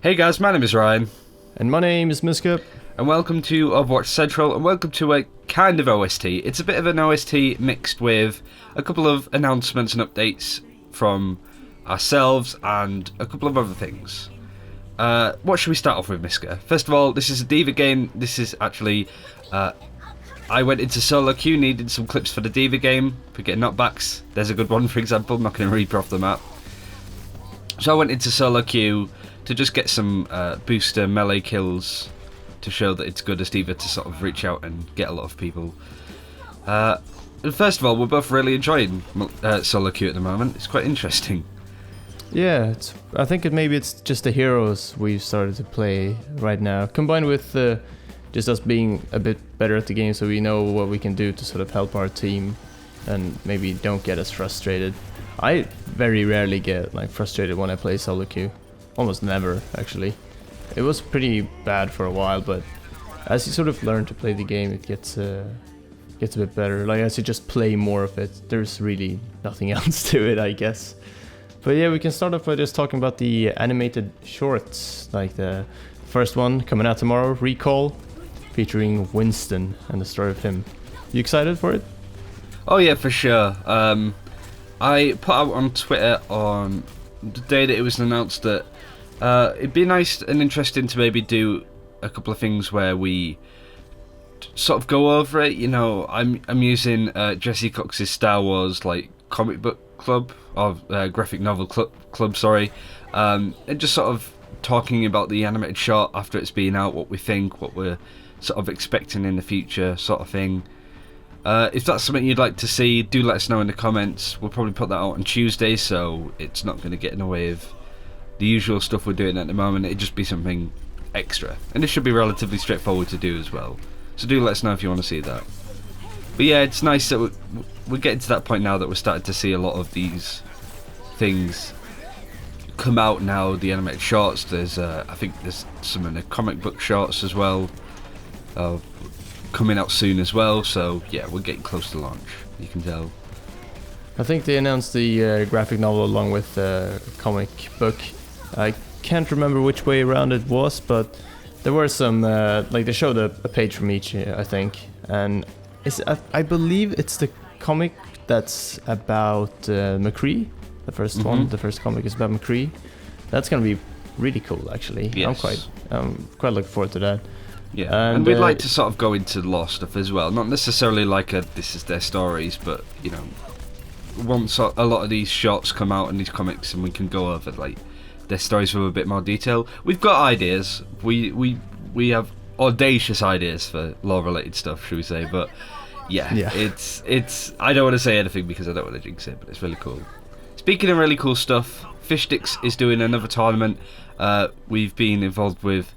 Hey guys, my name is Ryan, And my name is Miska. and welcome to Overwatch Central, and welcome to a kind of OST. It's a bit of an OST mixed with a couple of announcements and updates from ourselves and a couple of other things. What should we start off with, Miska? First of all, this is a D.Va game. This is actually... I went into solo queue, needed some clips for the D.Va game, for getting knockbacks. There's a good one, for example. I'm not going to read off the map. So I went into solo queue to just get some booster melee kills to show that it's good as D.Va to sort of reach out and get a lot of people. First of all, we're both really enjoying solo queue at the moment. It's quite interesting. Yeah, I think maybe it's just the heroes we've started to play right now, combined with just us being a bit better at the game, so we know what we can do to sort of help our team and maybe don't get as frustrated. I very rarely get frustrated when I play solo queue. Almost never, actually. It was pretty bad for a while, but as you sort of learn to play the game, it gets a bit better. As you just play more of it, there's really nothing else to it, I guess. But yeah, we can start off by just talking about the animated shorts, like the first one coming out tomorrow, Recall, featuring Winston and the story of him. You excited for it? Oh yeah, for sure. I put out on Twitter on the day that it was announced that it'd be nice and interesting to maybe do a couple of things where we sort of go over it. You know, I'm using Jesse Cox's Star Wars comic book club or graphic novel club, sorry, and just sort of talking about the animated short after it's been out, what we think, what we're sort of expecting in the future, sort of thing. If that's something you'd like to see, do let us know in the comments. We'll probably put that out on Tuesday, so it's not going to get in the way of the usual stuff we're doing at the moment. It'd just be something extra, and it should be relatively straightforward to do as well. So do let us know if you want to see that. But yeah, it's nice that we're getting to that point now that we're starting to see a lot of these things come out now. The animated shorts, there's I think there's some in the comic book shorts as well, coming out soon as well. So yeah, we're getting close to launch, you can tell. I think they announced the graphic novel along with the comic book. I can't remember which way around it was, but there were some they showed a page from each, I think, and I believe it's the comic that's about McCree. The first one, the first comic is about McCree. That's gonna be really cool, actually. Yes. I'm quite looking forward to that. Yeah, and we'd like to sort of go into lore stuff as well. Not necessarily this is their stories, but you know, once a lot of these shorts come out and these comics, and we can go over their stories with a bit more detail. We've got ideas. We have audacious ideas for lore-related stuff, should we say? But yeah. It's. I don't want to say anything because I don't want to jinx it, but it's really cool. Speaking of really cool stuff, Fishsticks is doing another tournament. We've been involved with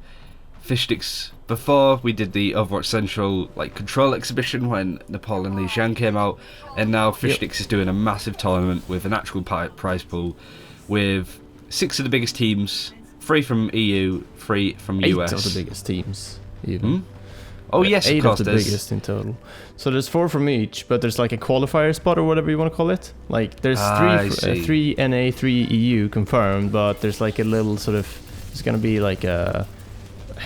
Fishsticks before. We did the Overwatch Central control exhibition when Nepal and Li Xiang came out, and now Fishsticks is doing a massive tournament with an actual prize pool with 6 of the biggest teams, 3 from EU, 3 from US. 8 of the biggest teams, even. Oh yes, 8 of course. Of the biggest in total. So there's 4 from each, but there's a qualifier spot or whatever you want to call it. There's 3 NA, 3 EU confirmed, but there's a little sort of. It's gonna be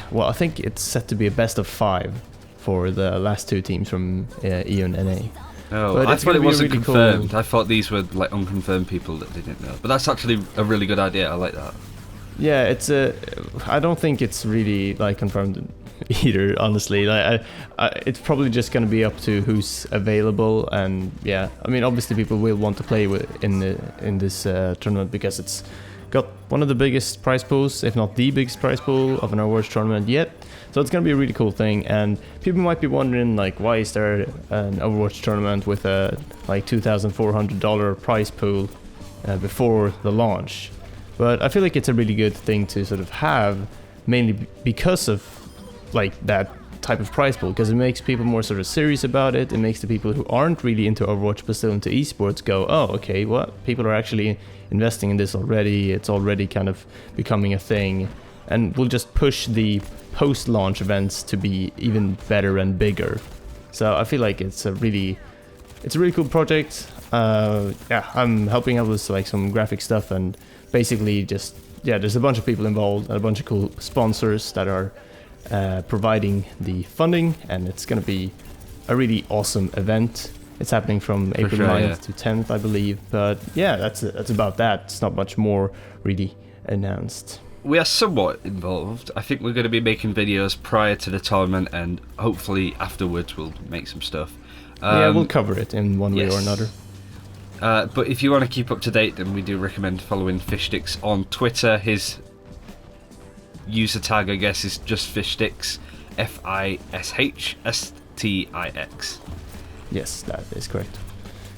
well, I think it's set to be a best of 5 for the last 2 teams from EU and NA. Oh, but I thought it wasn't really confirmed. Cool. I thought these were unconfirmed people that they didn't know. But that's actually a really good idea. I like that. Yeah, it's I don't think it's really confirmed either. Honestly, it's probably just going to be up to who's available, and yeah, I mean, obviously people will want to play in this tournament because it's got one of the biggest prize pools, if not the biggest prize pool of an Overwatch tournament yet. So it's going to be a really cool thing, and people might be wondering why is there an Overwatch tournament with a $2,400 prize pool before the launch. But I feel like it's a really good thing to sort of have, mainly because of that type of prize pool, because it makes people more sort of serious about it. It makes the people who aren't really into Overwatch but still into esports go, oh, okay, well, people are actually investing in this already. It's already kind of becoming a thing, and we'll just push the post-launch events to be even better and bigger. So I feel like it's a really cool project. I'm helping out with some graphic stuff and basically just yeah, there's a bunch of people involved and a bunch of cool sponsors that are providing the funding, and it's going to be a really awesome event. It's happening from April 9th to 10th, I believe. But yeah, that's about that. It's not much more really announced. We are somewhat involved. I think we're going to be making videos prior to the tournament, and hopefully afterwards we'll make some stuff. Yeah, we'll cover it in one way or another. But if you want to keep up to date, then we do recommend following Fishsticks on Twitter. His user tag, I guess, is just Fishsticks, FISHSTIX. Yes, that is correct.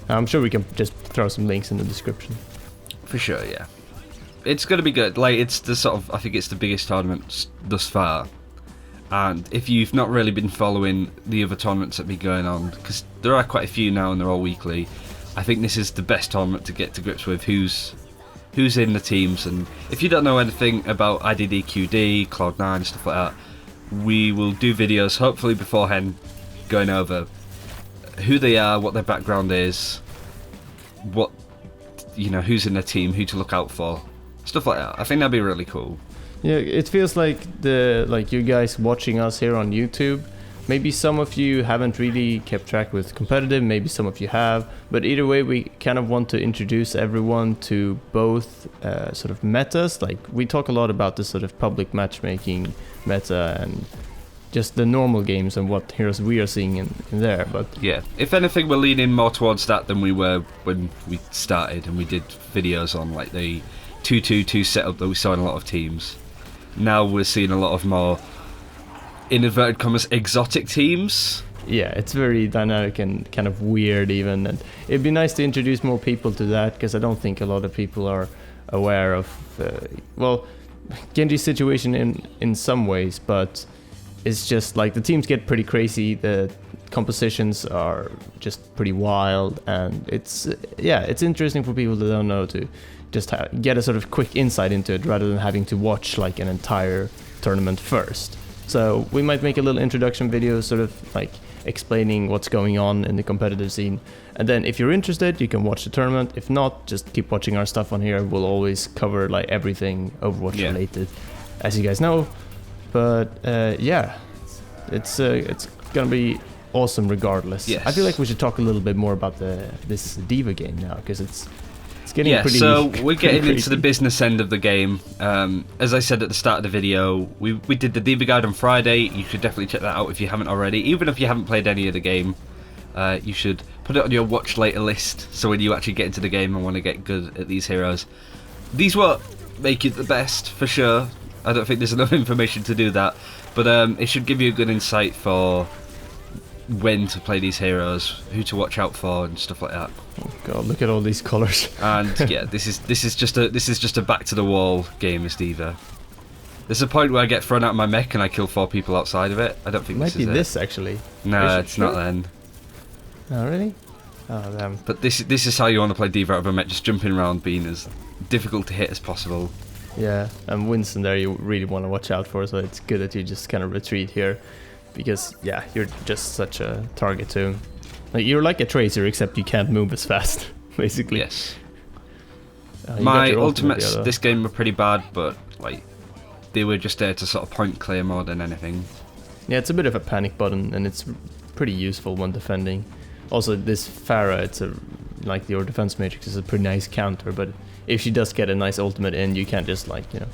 I'm sure we can just throw some links in the description. For sure, yeah. It's going to be good. Like, it's the sort of, I think it's the biggest tournament thus far. And if you've not really been following the other tournaments that be going on, because there are quite a few now and they're all weekly, I think this is the best tournament to get to grips with who's in the teams. And if you don't know anything about IDDQD, Cloud9, stuff like that, we will do videos hopefully beforehand going over who they are, what their background is, what, you know, who's in the team, who to look out for, stuff like that. I think that'd be really cool. Yeah, it feels like you guys watching us here on YouTube. Maybe some of you haven't really kept track with competitive, maybe some of you have, but either way we kind of want to introduce everyone to both sort of metas. Like, we talk a lot about the sort of public matchmaking meta and just the normal games and what heroes we are seeing in there. But yeah, if anything, we're leaning more towards that than we were when we started and we did videos on like the 2-2-2 setup that we saw in a lot of teams. Now we're seeing a lot of more, in inverted commas, exotic teams. Yeah, it's very dynamic and kind of weird even, and it'd be nice to introduce more people to that, because I don't think a lot of people are aware of Genji's situation in some ways, but it's just like the teams get pretty crazy, the compositions are just pretty wild, and it's interesting for people that don't know to just get a sort of quick insight into it rather than having to watch like an entire tournament first. So we might make a little introduction video sort of like explaining what's going on in the competitive scene, and then if you're interested you can watch the tournament. If not, just keep watching our stuff on here. We'll always cover like everything Overwatch related, as you guys know. But it's gonna be awesome regardless. Yes. I feel like we should talk a little bit more about this D.Va game now, because it's getting pretty. So we're getting into the business end of the game. As I said at the start of the video, we did the D.Va guide on Friday. You should definitely check that out if you haven't already. Even if you haven't played any of the game, you should put it on your watch later list, so when you actually get into the game and want to get good at these heroes. These won't make it the best, for sure. I don't think there's enough information to do that, but it should give you a good insight for when to play these heroes, who to watch out for, and stuff like that. Oh god, look at all these colors. And yeah, this is just a back to the wall game, is D.Va. There's a point where I get thrown out of my mech and I kill 4 people outside of it. I don't think Might this is be this actually. No, it's not then. Oh really? Oh damn. But this is how you want to play D.Va out of a mech, just jumping around, being as difficult to hit as possible. Yeah, and Winston there you really want to watch out for, so it's good that you just kind of retreat here, because yeah, you're just such a target to him. Like, you're like a Tracer, except you can't move as fast, basically. Yes. My ultimates this game were pretty bad, but like they were just there to sort of point clear more than anything. Yeah, it's a bit of a panic button, and it's pretty useful when defending. Also, this Pharah, it's like your defense matrix is a pretty nice counter, but if she does get a nice ultimate in, you can't just like, you know,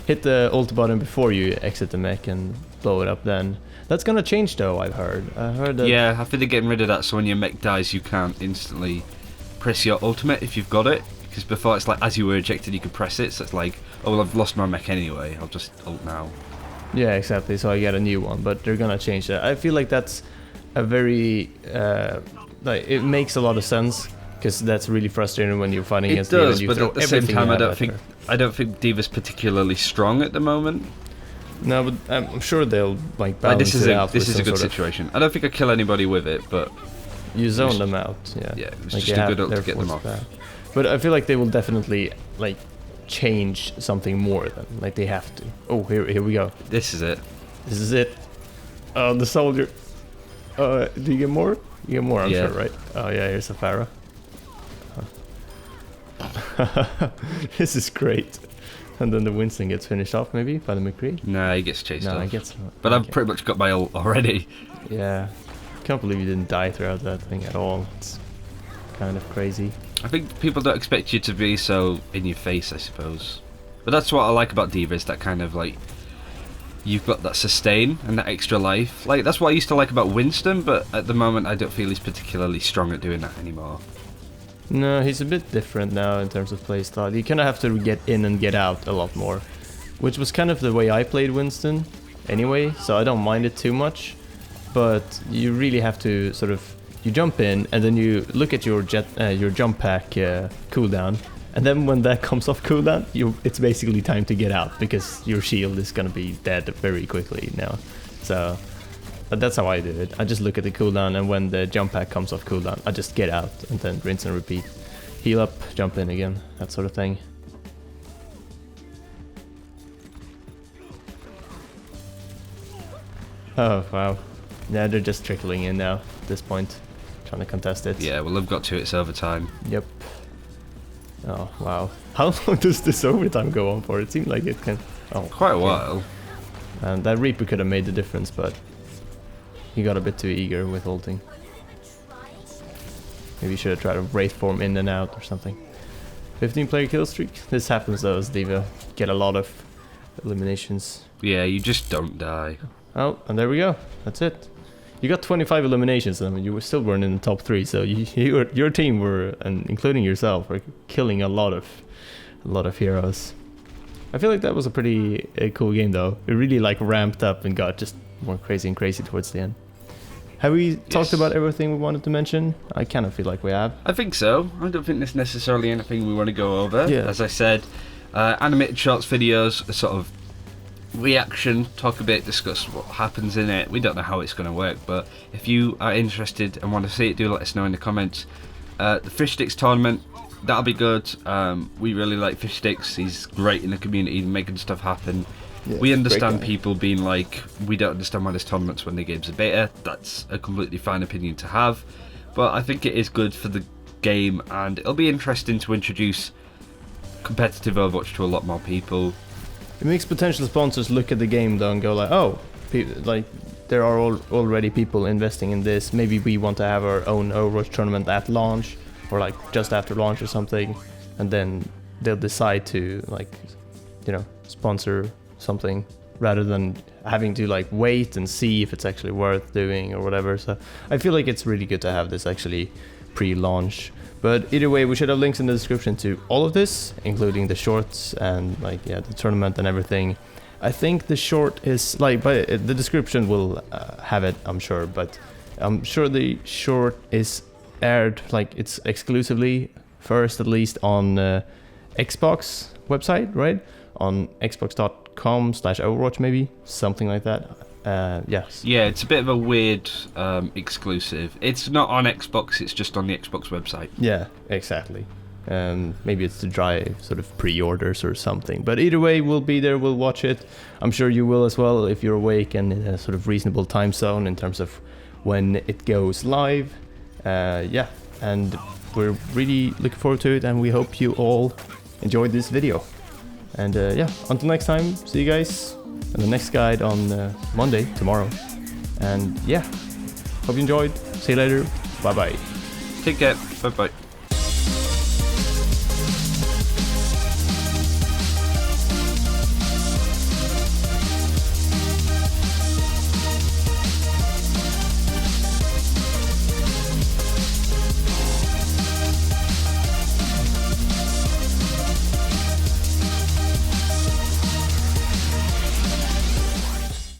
hit the ult button before you exit the mech and blow it up then. That's gonna change though, I've heard. I heard that. Yeah, I think they're getting rid of that, so when your mech dies you can't instantly press your ultimate if you've got it. Because before it's like, as you were ejected you could press it, so it's like, oh well, I've lost my mech anyway, I'll just ult now. Yeah, exactly, so I get a new one, but they're gonna change that. I feel like that's a very, like, it makes a lot of sense, because that's really frustrating when you're fighting against D.Va. It does, but at the same time I don't think D.Va's particularly strong at the moment. No, but I'm sure they'll like balance it out. This is a good situation. I don't think I kill anybody with it, but you zone them out. Yeah, yeah, it was like just a good ult to get them off. But I feel like they will definitely like change something more than like they have to. Oh, here we go. This is it. This is it. Oh, the soldier. Do you get more? You get more, I'm sure, right? Oh yeah, here's a Pharah. This is great. And then the Winston gets finished off maybe by the McCree. Nah, he gets chased off. He gets. But I've pretty much got my ult already. Yeah, can't believe you didn't die throughout that thing at all. It's kind of crazy. I think people don't expect you to be so in your face, I suppose. But that's what I like about D.Va, is that kind of like, you've got that sustain and that extra life. Like, that's what I used to like about Winston, but at the moment I don't feel he's particularly strong at doing that anymore. No, he's a bit different now in terms of playstyle. You kind of have to get in and get out a lot more, which was kind of the way I played Winston anyway, so I don't mind it too much. But you really have to sort of, you jump in and then you look at your jump pack cooldown, and then when that comes off cooldown, it's basically time to get out because your shield is gonna be dead very quickly now. So but that's how I do it. I just look at the cooldown, and when the jump pack comes off cooldown, I just get out and then rinse and repeat. Heal up, jump in again, that sort of thing. Oh, wow. Yeah, they're just trickling in now at this point, trying to contest it. Yeah, well, they've got to, it's overtime. Yep. Oh, wow. How long does this overtime go on for? It seemed like it can... Oh, quite a while. And that Reaper could have made the difference, but he got a bit too eager with ulting. Maybe you should have tried to Wraith form in and out or something. 15 player kill streak. This happens though as D.Va. Get a lot of eliminations. Yeah, you just don't die. Oh, and there we go. That's it. You got 25 eliminations. I mean, you still weren't in the top 3, so your team were, and including yourself, were killing a lot of heroes. I feel like that was a pretty cool game though. It really like ramped up and got just more crazy and crazy towards the end. Have we talked about everything we wanted to mention? I kind of feel like we have. I think so. I don't think there's necessarily anything we want to go over. Yeah. As I said, animated shorts videos, a sort of reaction, talk a bit, discuss what happens in it. We don't know how it's going to work, but if you are interested and want to see it, do let us know in the comments. The Fish Sticks tournament, that'll be good. We really like Fish Sticks. He's great in the community, making stuff happen. Yeah, we understand people being like, we don't understand why this tournament's when the game's a beta. That's a completely fine opinion to have, but I think it is good for the game, and it'll be interesting to introduce competitive Overwatch to a lot more people. It makes potential sponsors look at the game though and go like, oh, like there are already people investing in this. Maybe we want to have our own Overwatch tournament at launch, or like just after launch or something, and then they'll decide to like, you know, sponsor something rather than having to like wait and see if it's actually worth doing or whatever. So I feel like it's really good to have this actually pre-launch. But either way, we should have links in the description to all of this, including the shorts and like, yeah, the tournament and everything. I think the short is like, but the description will have it, I'm sure, but I'm sure the short is aired, like it's exclusively first at least on Xbox website, right? On xbox.com/Overwatch, maybe something like that. Yes. Yeah, it's a bit of a weird exclusive. It's not on Xbox, it's just on the Xbox website. Yeah, exactly. Maybe it's to drive sort of pre-orders or something. But either way, we'll be there, we'll watch it. I'm sure you will as well if you're awake and in a sort of reasonable time zone in terms of when it goes live. Yeah, and we're really looking forward to it, and we hope you all enjoyed this video. And yeah, until next time, see you guys in the next guide on Monday, tomorrow. And yeah, hope you enjoyed. See you later. Bye bye. Take care. Bye bye.